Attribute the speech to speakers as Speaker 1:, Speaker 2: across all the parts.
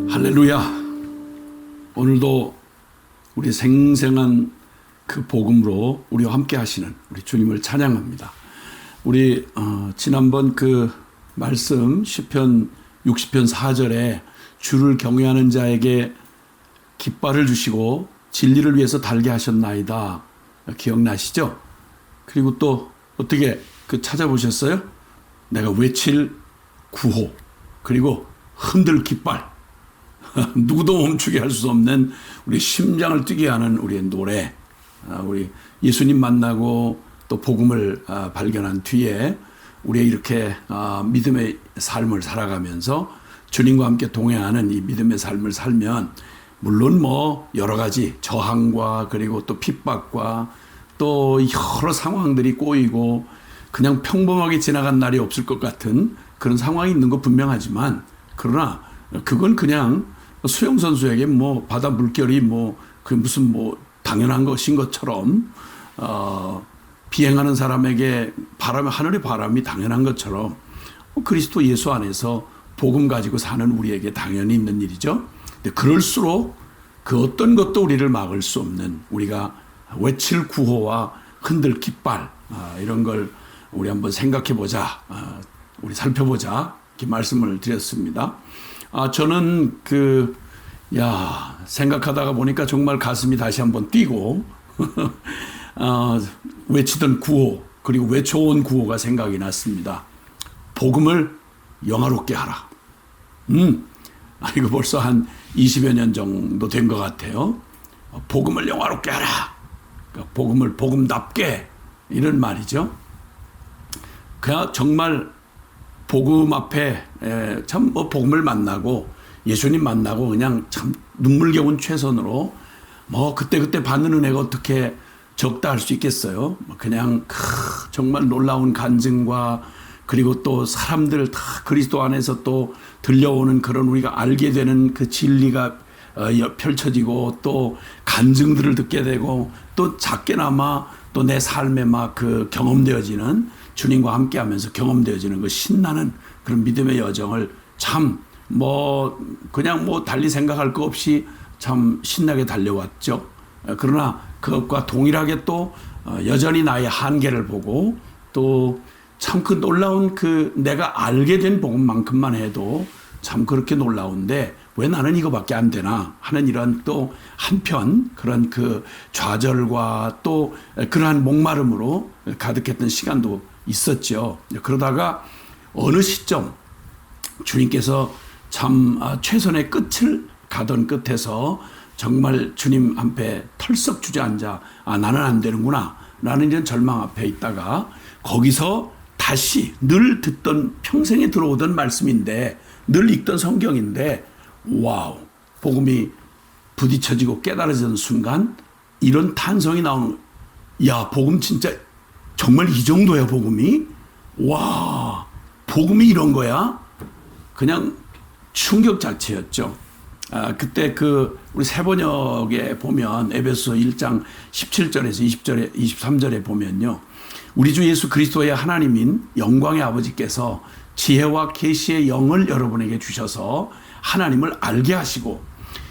Speaker 1: 할렐루야. 오늘도 우리 생생한 그 복음으로 우리와 함께 하시는 우리 주님을 찬양합니다. 우리 지난번 그 말씀 시편 60편 4절에 주를 경외하는 자에게 깃발을 주시고 진리를 위해서 달게 하셨나이다. 기억나시죠? 그리고 또 어떻게 찾아보셨어요? 내가 외칠 구호, 그리고 흔들 깃발, 누구도 멈추게 할 수 없는 우리 심장을 뛰게 하는 우리의 노래, 우리 예수님 만나고 또 복음을 발견한 뒤에 우리의 이렇게 믿음의 삶을 살아가면서 주님과 함께 동행하는 이 믿음의 삶을 살면 물론 뭐 여러 가지 저항과 그리고 또 핍박과 또 여러 상황들이 꼬이고 그냥 평범하게 지나간 날이 없을 것 같은 그런 상황이 있는 거 분명하지만, 그러나 그건 그냥 수영선수에게 뭐 바다 물결이 그 무슨 당연한 것인 것처럼 비행하는 사람에게 하늘의 바람이 당연한 것처럼 그리스도 예수 안에서 복음 가지고 사는 우리에게 당연히 있는 일이죠. 근데 그럴수록 그 어떤 것도 우리를 막을 수 없는, 우리가 외칠 구호와 흔들 깃발, 이런 걸 우리 한번 생각해 보자, 우리 살펴보자, 이렇게 말씀을 드렸습니다. 저는 생각하다가 보니까 정말 가슴이 다시 한번 뛰고 외치던 구호, 그리고 외쳐온 구호가 생각이 났습니다. 복음을 영화롭게 하라. 이거 벌써 한 20여 년 정도 된 것 같아요. 복음을 영화롭게 하라. 그러니까 복음을 복음답게, 이런 말이죠. 그냥 정말 복음 앞에 참 복음을 만나고 예수님 만나고 그냥 참 눈물겨운 최선으로 그때 받는 은혜가 어떻게 적다 할 수 있겠어요. 그냥 정말 놀라운 간증과 그리고 또 사람들 다 그리스도 안에서 또 들려오는 그런 우리가 알게 되는 그 진리가 펼쳐지고 또 간증들을 듣게 되고 또 작게나마 또 내 삶에 경험되어지는, 주님과 함께 하면서 경험되어지는 그 신나는 그런 믿음의 여정을 참 그냥 달리 생각할 거 없이 참 신나게 달려왔죠. 그러나 그것과 동일하게 또 여전히 나의 한계를 보고 또 참 그 놀라운 내가 알게 된 복음만큼만 해도 참 그렇게 놀라운데 왜 나는 이거밖에 안 되나 하는 이런 또 한편 그런 좌절과 또 그러한 목마름으로 가득했던 시간도 있었죠. 그러다가 어느 시점 주님께서 참 최선의 끝을 가던 끝에서 정말 주님 앞에 털썩 주저앉아 나는 안 되는구나 라는 이런 절망 앞에 있다가 거기서 다시 늘 듣던, 평생에 들어오던 말씀인데 늘 읽던 성경인데 와우, 복음이 부딪혀지고 깨달아지는 순간 이런 탄성이 나오는, 야, 복음 진짜 정말 이 정도야 복음이? 와, 복음이 이런 거야? 그냥 충격 자체였죠. 그때 우리 세번역에 보면 에베소 1장 17절에서 20절에 23절에 보면요, 우리 주 예수 그리스도의 하나님인 영광의 아버지께서 지혜와 계시의 영을 여러분에게 주셔서 하나님을 알게 하시고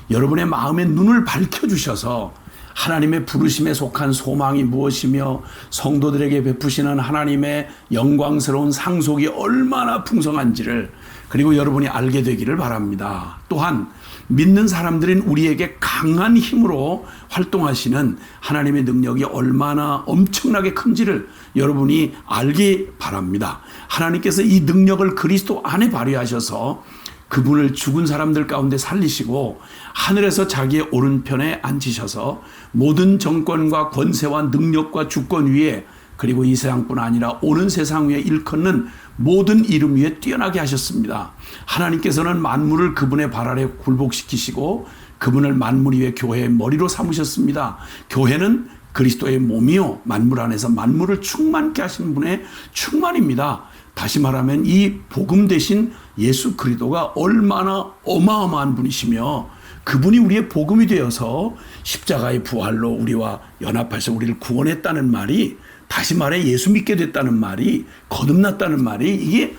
Speaker 1: 여러분의 마음의 눈을 밝혀주셔서 하나님의 부르심에 속한 소망이 무엇이며 성도들에게 베푸시는 하나님의 영광스러운 상속이 얼마나 풍성한지를 그리고 여러분이 알게 되기를 바랍니다. 또한 믿는 사람들인 우리에게 강한 힘으로 활동하시는 하나님의 능력이 얼마나 엄청나게 큰지를 여러분이 알기 바랍니다. 하나님께서 이 능력을 그리스도 안에 발휘하셔서 그분을 죽은 사람들 가운데 살리시고 하늘에서 자기의 오른편에 앉히셔서 모든 정권과 권세와 능력과 주권 위에, 그리고 이 세상뿐 아니라 오는 세상 위에 일컫는 모든 이름 위에 뛰어나게 하셨습니다. 하나님께서는 만물을 그분의 발 아래 굴복시키시고 그분을 만물 위에 교회의 머리로 삼으셨습니다. 교회는 그리스도의 몸이요 만물 안에서 만물을 충만케 하시는 분의 충만입니다. 다시 말하면 이 복음 대신 예수 그리스도가 얼마나 어마어마한 분이시며 그분이 우리의 복음이 되어서 십자가의 부활로 우리와 연합해서 우리를 구원했다는 말이 다시 말해 예수 믿게 됐다는 말이, 거듭났다는 말이 이게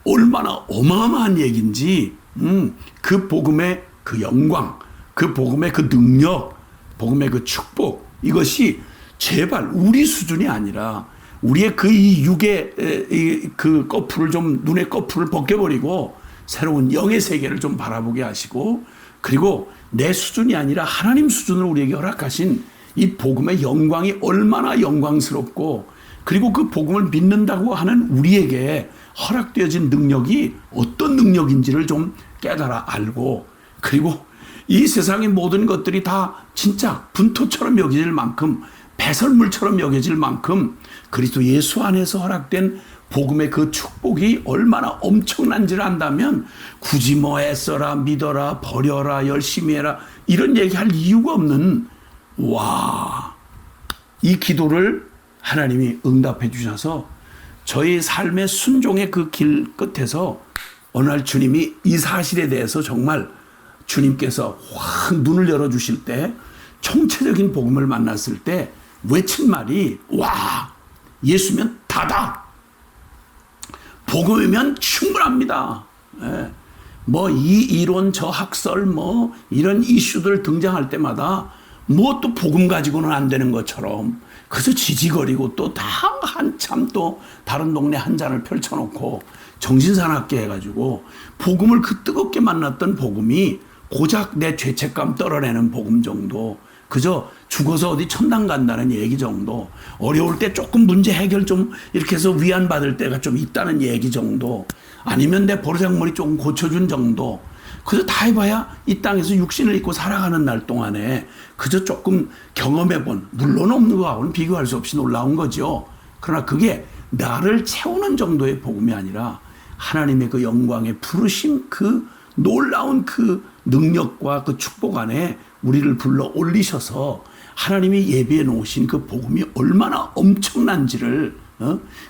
Speaker 1: 얼마나 어마어마한 얘기인지, 그 복음의 그 영광, 그 복음의 그 능력, 복음의 그 축복, 이것이 제발 우리 수준이 아니라 우리의 그 이 육의 그 거풀을 좀, 눈의 거풀을 벗겨버리고 새로운 영의 세계를 좀 바라보게 하시고, 그리고 내 수준이 아니라 하나님 수준으로 우리에게 허락하신 이 복음의 영광이 얼마나 영광스럽고, 그리고 그 복음을 믿는다고 하는 우리에게 허락되어진 능력이 어떤 능력인지를 좀 깨달아 알고, 그리고 이 세상의 모든 것들이 다 진짜 분토처럼 여겨질 만큼, 배설물처럼 여겨질 만큼 그리스도 예수 안에서 허락된 복음의 그 축복이 얼마나 엄청난지를 안다면 굳이 뭐 애써라, 믿어라, 버려라, 열심히 해라 이런 얘기할 이유가 없는, 이 기도를 하나님이 응답해 주셔서 저희 삶의 순종의 그 길 끝에서 어느 날 주님이 이 사실에 대해서 정말 주님께서 확 눈을 열어주실 때, 총체적인 복음을 만났을 때 외친 말이, 예수면 다다. 복음이면 충분합니다. 뭐 이 이론 저 학설 뭐 이런 이슈들 등장할 때마다 뭐 또 복음 가지고는 안 되는 것처럼 그래서 지지거리고 또 다 한참 또 다른 동네 한 잔을 펼쳐놓고 정신사납게 해가지고 복음을 그 뜨겁게 만났던 복음이 고작 내 죄책감 떨어내는 복음 정도, 그저 죽어서 어디 천당 간다는 얘기 정도, 어려울 때 조금 문제 해결 좀 이렇게 해서 위안받을 때가 좀 있다는 얘기 정도, 아니면 내 버르장머리 조금 고쳐준 정도, 그저 다 해봐야 이 땅에서 육신을 입고 살아가는 날 동안에 그저 조금 경험해본, 물론 없는 거하고는 비교할 수 없이 놀라운 거죠. 그러나 그게 나를 채우는 정도의 복음이 아니라 하나님의 그 영광의 부르심, 그 놀라운 그 능력과 그 축복 안에 우리를 불러 올리셔서 하나님이 예비해 놓으신 그 복음이 얼마나 엄청난지를,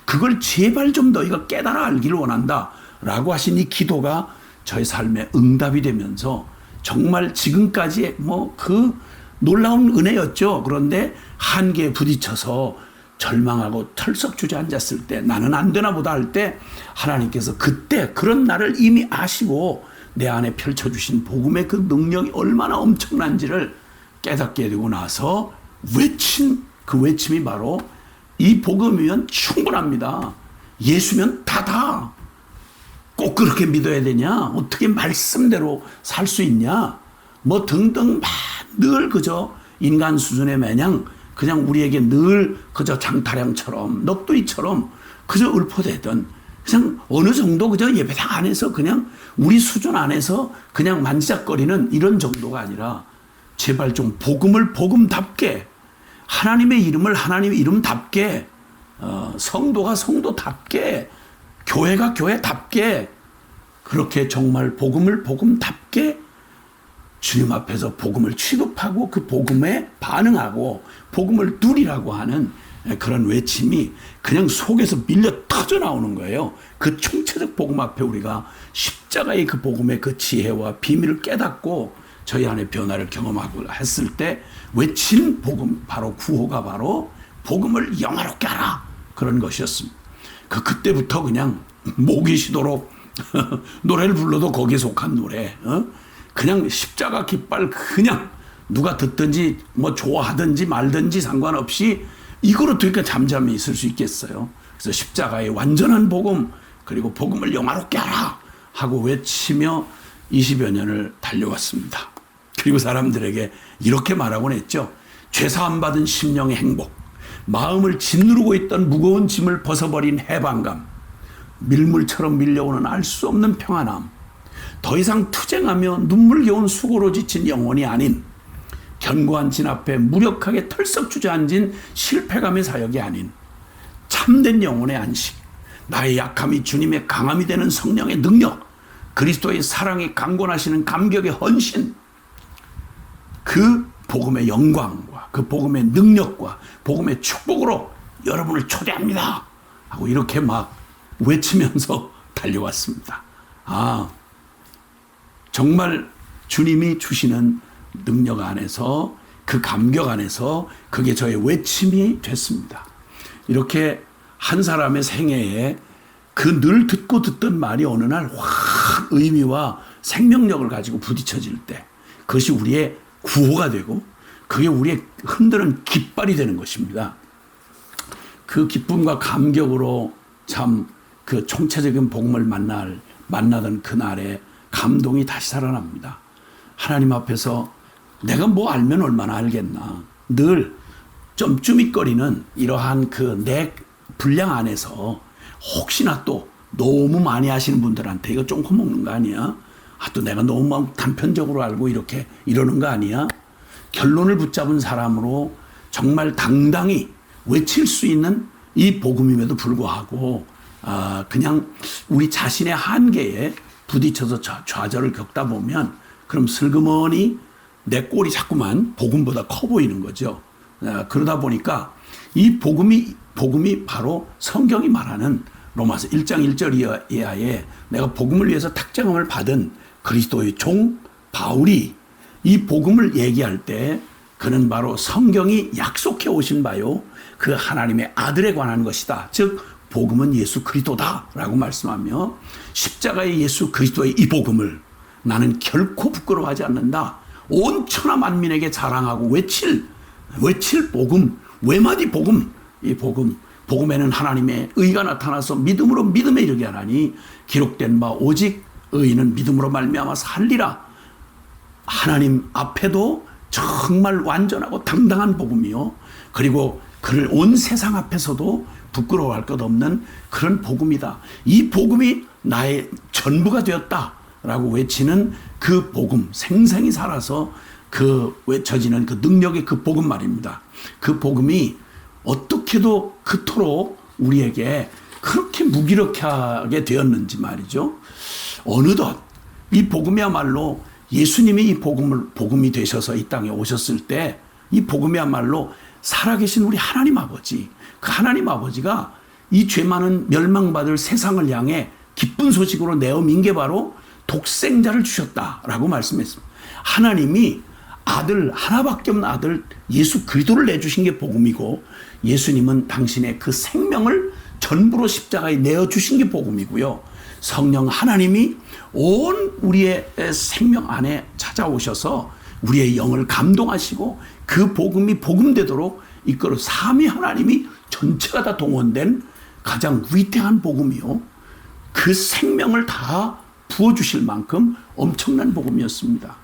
Speaker 1: 그걸 제발 좀 너희가 깨달아 알기를 원한다 라고 하신 이 기도가 저의 삶에 응답이 되면서 정말 지금까지 뭐 그 놀라운 은혜였죠. 그런데 한계에 부딪혀서 절망하고 털썩 주저앉았을 때, 나는 안 되나 보다 할 때 하나님께서 그때 그런 나를 이미 아시고 내 안에 펼쳐주신 복음의 그 능력이 얼마나 엄청난지를 깨닫게 되고 나서 외친 그 외침이 바로, 이 복음이면 충분합니다. 예수면 다다. 꼭 그렇게 믿어야 되냐? 어떻게 말씀대로 살 수 있냐? 뭐 등등 막 늘 그저 인간 수준의 마냥 그냥 우리에게 늘 그저 장타량처럼 넋두리처럼 그저 읊어대던, 그냥 어느 정도 그저 예배당 안에서 그냥 우리 수준 안에서 그냥 만지작거리는 이런 정도가 아니라 제발 좀 복음을 복음답게, 하나님의 이름을 하나님의 이름답게, 성도가 성도답게, 교회가 교회답게, 그렇게 정말 복음을 복음답게 주님 앞에서 복음을 취급하고 그 복음에 반응하고 복음을 누리라고 하는 그런 외침이 그냥 속에서 밀려 터져 나오는 거예요. 그 총체적 복음 앞에 우리가 십자가의 그 복음의 그 지혜와 비밀을 깨닫고 저희 안에 변화를 경험하고 했을 때 외친 복음, 바로 구호가 바로 복음을 영화롭게 하라, 그런 것이었습니다. 그때부터 그냥 목이 쉬도록 노래를 불러도 거기에 속한 노래, 그냥 십자가 깃발 그냥 누가 듣든지 뭐 좋아하든지 말든지 상관없이 이거로 되니까 잠잠히 있을 수 있겠어요. 그래서 십자가의 완전한 복음, 그리고 복음을 영화롭게 하라 하고 외치며 20여 년을 달려왔습니다. 그리고 사람들에게 이렇게 말하곤 했죠. 죄사함 받은 심령의 행복, 마음을 짓누르고 있던 무거운 짐을 벗어버린 해방감, 밀물처럼 밀려오는 알 수 없는 평안함, 더 이상 투쟁하며 눈물겨운 수고로 지친 영혼이 아닌, 견고한 진 앞에 무력하게 털썩 주저앉은 실패감의 사역이 아닌 참된 영혼의 안식, 나의 약함이 주님의 강함이 되는 성령의 능력, 그리스도의 사랑이 강권하시는 감격의 헌신, 그 복음의 영광과 그 복음의 능력과 복음의 축복으로 여러분을 초대합니다 하고 이렇게 막 외치면서 달려왔습니다. 정말 주님이 주시는 능력 안에서, 그 감격 안에서 그게 저의 외침이 됐습니다. 이렇게 한 사람의 생애에 그 늘 듣고 듣던 말이 어느 날 확 의미와 생명력을 가지고 부딪혀질 때 그것이 우리의 구호가 되고 그게 우리의 흔드는 깃발이 되는 것입니다. 그 기쁨과 감격으로 참 그 총체적인 복음을 만나던 그날의 감동이 다시 살아납니다. 하나님 앞에서 내가 뭐 알면 얼마나 알겠나. 늘 쫌쫌이거리는 이러한 그 내 분량 안에서 혹시나 또 너무 많이 하시는 분들한테 이거 좀 허먹는 거 아니야? 또 내가 너무 단편적으로 알고 이렇게 이러는 거 아니야? 결론을 붙잡은 사람으로 정말 당당히 외칠 수 있는 이 복음임에도 불구하고 그냥 우리 자신의 한계에 부딪혀서 좌절을 겪다 보면 그럼 슬그머니 내 꼴이 자꾸만 복음보다 커 보이는 거죠. 그러다 보니까 이 복음이 바로 성경이 말하는 로마서 1장 1절 이하에 내가 복음을 위해서 택정함을 받은 그리스도의 종 바울이 이 복음을 얘기할 때 그는 바로 성경이 약속해 오신 바요 그 하나님의 아들에 관한 것이다. 즉 복음은 예수 그리스도다라고 말씀하며 십자가의 예수 그리스도의 이 복음을 나는 결코 부끄러워하지 않는다. 온 천하 만민에게 자랑하고 외칠 복음, 외마디 복음. 이 복음에는 하나님의 의가 나타나서 믿음으로 믿음에 이르게 하나니 기록된 바 오직 의인은 믿음으로 말미암아 살리라. 하나님 앞에도 정말 완전하고 당당한 복음이요. 그리고 그를 온 세상 앞에서도 부끄러워할 것 없는 그런 복음이다. 이 복음이 나의 전부가 되었다라고 외치는 그 복음, 생생히 살아서 그 외쳐지는 그 능력의 그 복음 말입니다. 그 복음이 어떻게도 그토록 우리에게 그렇게 무기력하게 되었는지 말이죠. 어느덧 이 복음이야말로 예수님이 이 복음이 되셔서 이 땅에 오셨을 때 이 복음이야말로 살아계신 우리 하나님 아버지, 그 하나님 아버지가 이 죄 많은 멸망받을 세상을 향해 기쁜 소식으로 내어민 게 바로 독생자를 주셨다라고 말씀했습니다. 하나님이 아들, 하나밖에 없는 아들 예수 그리스도를 내주신 게 복음이고 예수님은 당신의 그 생명을 전부로 십자가에 내어주신 게 복음이고요. 성령 하나님이 온 우리의 생명 안에 찾아오셔서 우리의 영을 감동하시고 그 복음이 복음되도록 이끌어 삼위 하나님이 전체가 다 동원된 가장 위대한 복음이요. 그 생명을 다 부어주실 만큼 엄청난 복음이었습니다.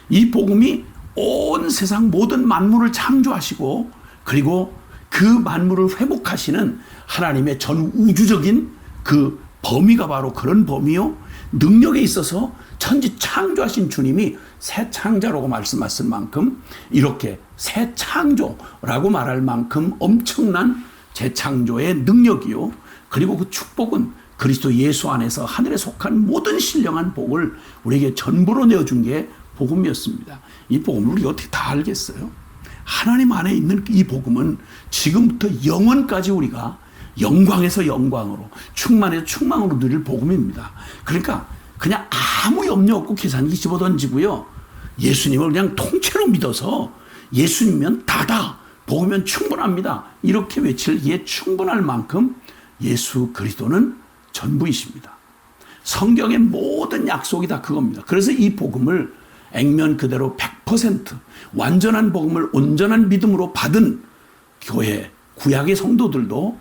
Speaker 1: 이 복음이 온 세상 모든 만물을 창조하시고 그리고 그 만물을 회복하시는 하나님의 전 우주적인 그 범위가 바로 그런 범위요. 능력에 있어서 천지 창조하신 주님이 새 창자라고 말씀하실 만큼 이렇게 새 창조라고 말할 만큼 엄청난 재창조의 능력이요. 그리고 그 축복은 그리스도 예수 안에서 하늘에 속한 모든 신령한 복을 우리에게 전부로 내어준 게 복음이었습니다. 이 복음을 우리가 어떻게 다 알겠어요? 하나님 안에 있는 이 복음은 지금부터 영원까지 우리가 영광에서 영광으로 충만해서 충만으로 누릴 복음입니다. 그러니까 그냥 아무 염려 없고 계산기 집어던지고요. 예수님을 그냥 통째로 믿어서 예수님이면 다다. 복음이면 충분합니다. 이렇게 외치기에 충분할 만큼 예수 그리스도는 전부이십니다. 성경의 모든 약속이 다 그겁니다. 그래서 이 복음을 액면 그대로 100% 완전한 복음을 온전한 믿음으로 받은 교회, 구약의 성도들도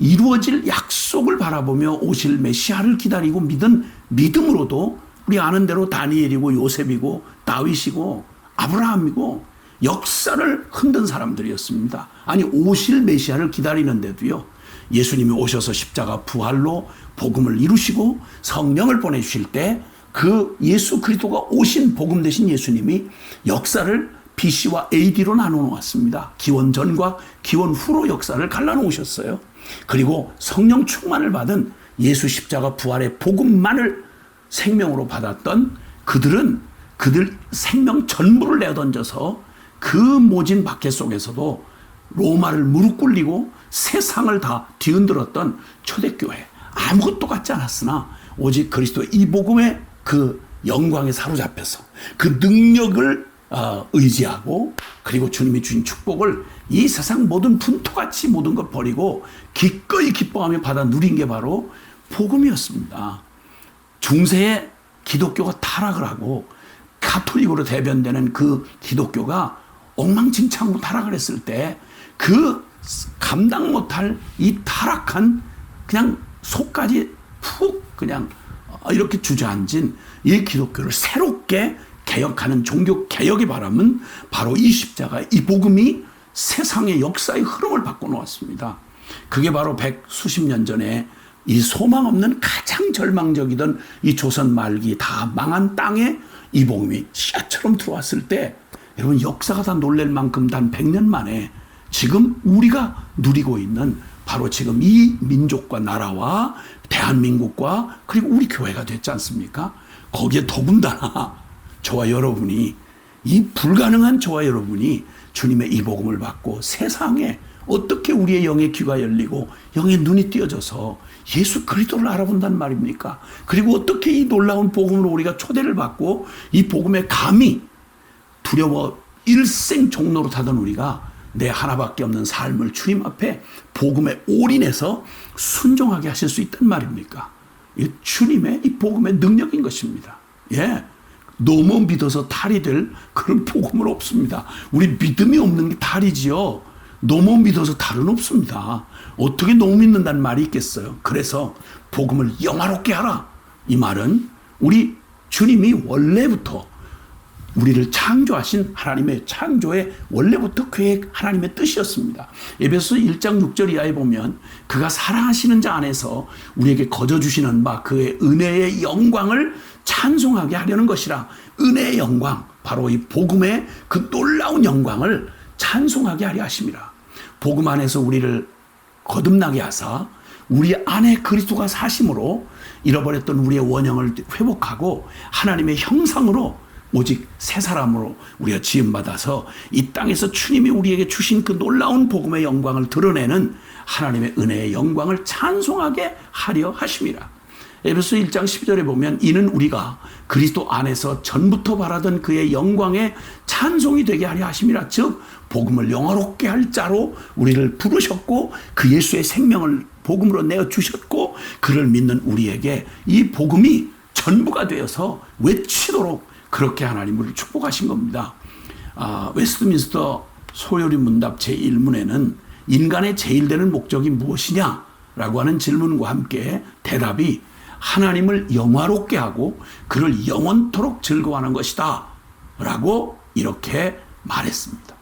Speaker 1: 이루어질 약속을 바라보며 오실 메시아를 기다리고 믿은 믿음으로도 우리 아는 대로 다니엘이고 요셉이고 다윗이고 아브라함이고 역사를 흔든 사람들이었습니다. 아니 오실 메시아를 기다리는데도요. 예수님이 오셔서 십자가 부활로 복음을 이루시고 성령을 보내주실 때 그 예수 그리스도가 오신 복음 되신 예수님이 역사를 BC와 AD로 나눠 놓았습니다. 기원 전과 기원 후로 역사를 갈라놓으셨어요. 그리고 성령 충만을 받은 예수 십자가 부활의 복음만을 생명으로 받았던 그들은 그들 생명 전부를 내던져서 그 모진 박해 속에서도 로마를 무릎 꿇리고 세상을 다 뒤흔들었던 초대교회. 아무것도 같지 않았으나 오직 그리스도의 이 복음의 그 영광에 사로잡혀서 그 능력을 의지하고 그리고 주님이 주신 축복을 이 세상 모든 분토같이 모든 것 버리고 기꺼이 기뻐하며 받아 누린 게 바로 복음이었습니다. 중세에 기독교가 타락을 하고 가톨릭으로 대변되는 그 기독교가 엉망진창으로 타락을 했을 때 그 감당 못할 이 타락한 그냥 속까지 푹 그냥 이렇게 주저앉은 이 기독교를 새롭게 개혁하는 종교 개혁의 바람은 바로 이 십자가, 이 복음이 세상의 역사의 흐름을 바꿔놓았습니다. 그게 바로 백수십 년 전에 이 소망 없는 가장 절망적이던 이 조선 말기 다 망한 땅에 이 복음이 씨앗처럼 들어왔을 때 여러분 역사가 다 놀랄 만큼 단 100년 만에 지금 우리가 누리고 있는 바로 지금 이 민족과 나라와 대한민국과 그리고 우리 교회가 됐지 않습니까? 거기에 더군다나 저와 여러분이 이 불가능한 저와 여러분이 주님의 이 복음을 받고 세상에 어떻게 우리의 영의 귀가 열리고 영의 눈이 띄어져서 예수 그리스도를 알아본단 말입니까? 그리고 어떻게 이 놀라운 복음으로 우리가 초대를 받고 이 복음에 감히 두려워 일생 종로로 타던 우리가 내 하나밖에 없는 삶을 주님 앞에 복음에 올인해서 순종하게 하실 수 있단 말입니까? 이 주님의 이 복음의 능력인 것입니다. 예. 너무 믿어서 탈이 될 그런 복음은 없습니다. 우리 믿음이 없는 게 탈이지요. 너무 믿어서 탈은 없습니다. 어떻게 너무 믿는다는 말이 있겠어요. 그래서 복음을 영화롭게 하라. 이 말은 우리 주님이 원래부터 우리를 창조하신 하나님의 창조의 원래부터 계획 하나님의 뜻이었습니다. 에베소 1장 6절 이하에 보면 그가 사랑하시는 자 안에서 우리에게 거저 주시는 바 그의 은혜의 영광을 찬송하게 하려는 것이라. 은혜의 영광, 바로 이 복음의 그 놀라운 영광을 찬송하게 하려 하심이라. 복음 안에서 우리를 거듭나게 하사 우리 안에 그리스도가 사심으로 잃어버렸던 우리의 원형을 회복하고 하나님의 형상으로 오직 새 사람으로 우리가 지음받아서 이 땅에서 주님이 우리에게 주신 그 놀라운 복음의 영광을 드러내는 하나님의 은혜의 영광을 찬송하게 하려 하심이라. 에베소 1장 12절에 보면 이는 우리가 그리스도 안에서 전부터 바라던 그의 영광의 찬송이 되게 하려 하심이라. 즉 복음을 영화롭게 할 자로 우리를 부르셨고 그 예수의 생명을 복음으로 내어주셨고 그를 믿는 우리에게 이 복음이 전부가 되어서 외치도록 그렇게 하나님을 축복하신 겁니다. 웨스트민스터 소요리 문답 제1문에는 인간의 제일 되는 목적이 무엇이냐라고 하는 질문과 함께 대답이 하나님을 영화롭게 하고 그를 영원토록 즐거워하는 것이다 라고 이렇게 말했습니다.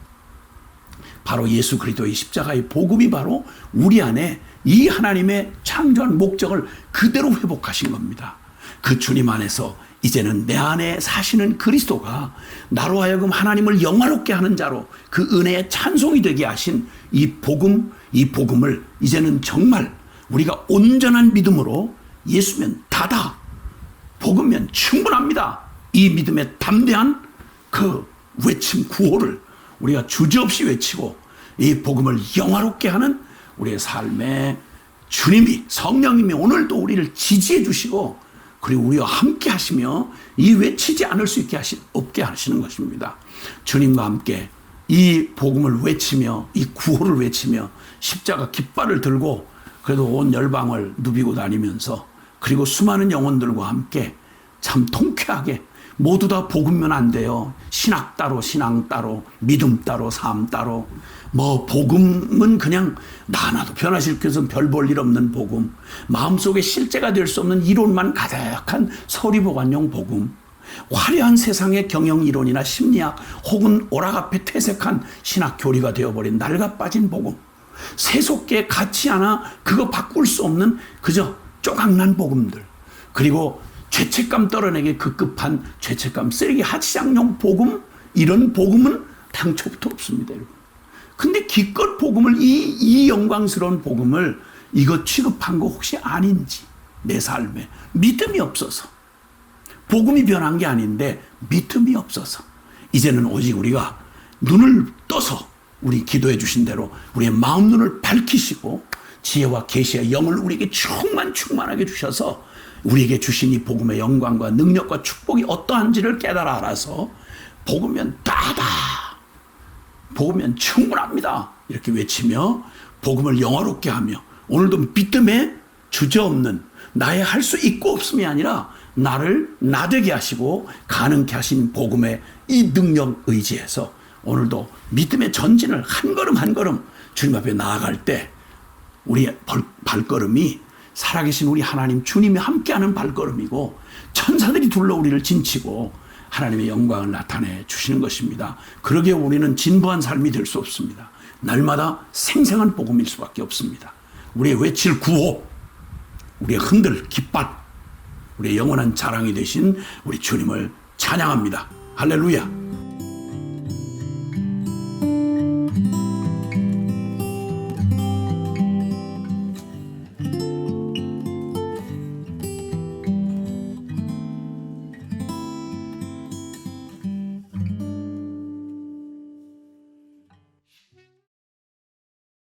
Speaker 1: 바로 예수 그리스도의 십자가의 복음이 바로 우리 안에 이 하나님의 창조한 목적을 그대로 회복하신 겁니다. 그 주님 안에서 이제는 내 안에 사시는 그리스도가 나로 하여금 하나님을 영화롭게 하는 자로 그 은혜의 찬송이 되게 하신 이 복음을 이제는 정말 우리가 온전한 믿음으로 예수면 다다, 복음면 충분합니다. 이 믿음의 담대한 그 외침 구호를 우리가 주저없이 외치고 이 복음을 영화롭게 하는 우리의 삶에 주님이 성령님이 오늘도 우리를 지지해 주시고 그리고 우리와 함께 하시며 이 외치지 않을 수 없게 하시는 것입니다. 주님과 함께 이 복음을 외치며 이 구호를 외치며 십자가 깃발을 들고 그래도 온 열방을 누비고 다니면서 그리고 수많은 영혼들과 함께 참 통쾌하게 모두 다 복음면 안 돼요. 신학 따로 신앙 따로 믿음 따로 삶 따로 뭐 복음은 그냥 나나도 변화시켜서 별 볼 일 없는 복음, 마음속에 실제가 될 수 없는 이론만 가득한 서리보관용 복음, 화려한 세상의 경영 이론이나 심리학 혹은 오락 앞에 퇴색한 신학 교리가 되어버린 낡아 빠진 복음, 세속계에 가치 하나 그거 바꿀 수 없는 그저 쪼각난 복음들, 그리고 죄책감 떨어내게 급급한 죄책감 쓰레기 하치장용 복음, 이런 복음은 당초부터 없습니다, 여러분. 근데 기껏 복음을 이 영광스러운 복음을 이거 취급한 거 혹시 아닌지, 내 삶에 믿음이 없어서, 복음이 변한 게 아닌데 믿음이 없어서 이제는 오직 우리가 눈을 떠서 우리 기도해 주신 대로 우리의 마음 눈을 밝히시고 지혜와 계시의 영을 우리에게 충만하게 주셔서 우리에게 주신 이 복음의 영광과 능력과 축복이 어떠한지를 깨달아 알아서 복음이면 다다. 복음이면 충분합니다. 이렇게 외치며 복음을 영화롭게 하며 오늘도 믿음에 주저없는 나의 할 수 있고 없음이 아니라 나를 나되게 하시고 가능케 하신 복음의 이 능력 의지해서 오늘도 믿음의 전진을 한 걸음 한 걸음 주님 앞에 나아갈 때 우리의 발걸음이 살아계신 우리 하나님 주님이 함께하는 발걸음이고 천사들이 둘러 우리를 진치고 하나님의 영광을 나타내 주시는 것입니다. 그러기에 우리는 진부한 삶이 될 수 없습니다. 날마다 생생한 복음일 수밖에 없습니다. 우리의 외칠 구호, 우리의 흔들 깃발, 우리의 영원한 자랑이 되신 우리 주님을 찬양합니다. 할렐루야.